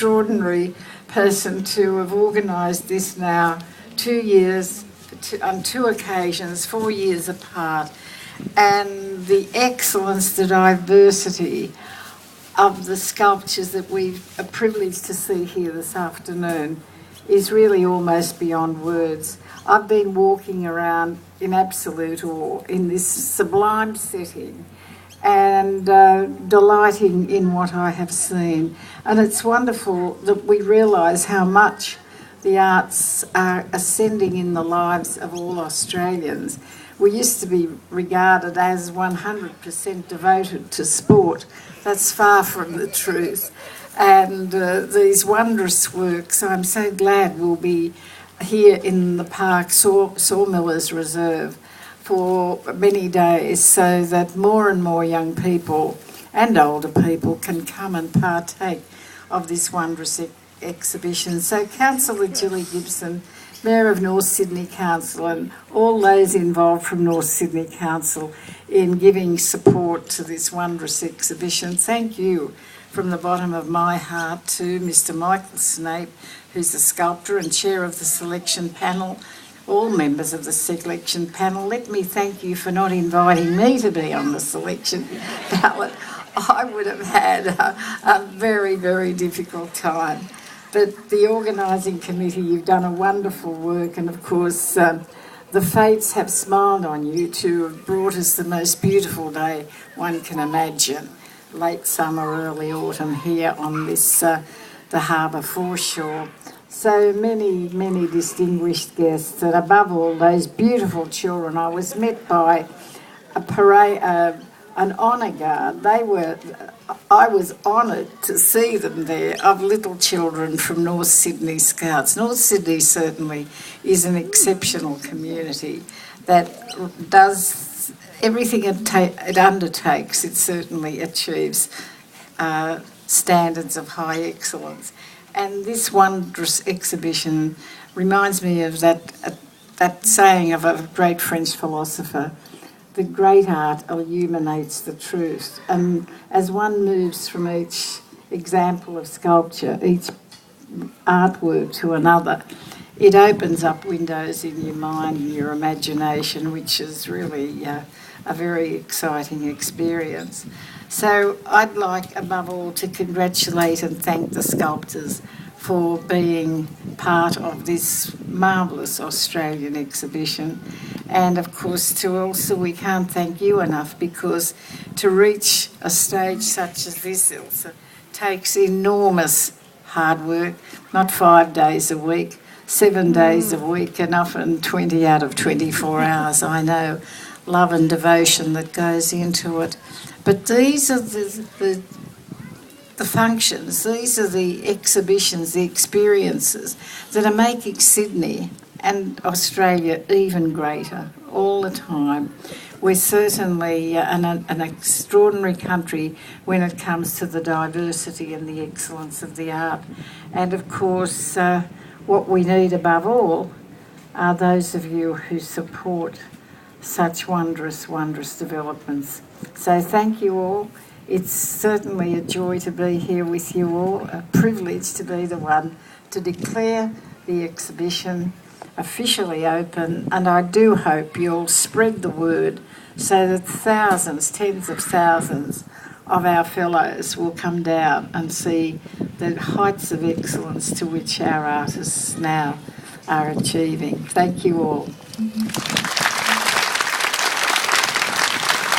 extraordinary person to have organised this now 2 years, on 2 occasions, 4 years apart, and the excellence, the diversity of the sculptures that we are privileged to see here this afternoon is really almost beyond words. I've been walking around in absolute awe in this sublime setting and delighting in what I have seen. And it's wonderful that we realise how much the arts are ascending in the lives of all Australians. We used to be regarded as 100% devoted to sport. That's far from the truth. And these wondrous works, I'm so glad will be here in the park, Sawmillers Reserve, for many days, so that more and more young people and older people can come and partake of this wondrous exhibition. So Councillor Julie Gibson, Mayor of North Sydney Council, and all those involved from North Sydney Council in giving support to this wondrous exhibition, thank you from the bottom of my heart to Mr Michael Snape, who's the sculptor and chair of the selection panel, all members of the selection panel. Let me thank you for not inviting me to be on the selection ballot. I would have had a very, very difficult time. But the organising committee, you've done a wonderful work, and of course the fates have smiled on you to have brought us the most beautiful day one can imagine. Late summer, early autumn here on this the harbour foreshore. So many, many distinguished guests, and above all, those beautiful children. I was met by a parade, an honour guard. I was honoured to see them there, of little children from North Sydney Scouts. North Sydney certainly is an exceptional community that does everything it undertakes. It certainly achieves standards of high excellence. And this wondrous exhibition reminds me of that saying of a great French philosopher: the great art illuminates the truth. And as one moves from each example of sculpture, each artwork to another, it opens up windows in your mind and your imagination, which is really a very exciting experience. So I'd like, above all, to congratulate and thank the sculptors for being part of this marvellous Australian exhibition. And of course, we can't thank you enough, because to reach a stage such as this, Ilse, takes enormous hard work, not 5 days a week, 7 days a week, and often 20 out of 24 hours. I know love and devotion that goes into it. But these are the functions, these are the exhibitions, the experiences that are making Sydney and Australia even greater all the time. We're certainly an extraordinary country when it comes to the diversity and the excellence of the art. And of course, what we need above all are those of you who support such wondrous, wondrous developments. So thank you all. It's certainly a joy to be here with you all, a privilege to be the one to declare the exhibition officially open, and I do hope you'll spread the word so that thousands, tens of thousands of our fellows will come down and see the heights of excellence to which our artists now are achieving. Thank you all.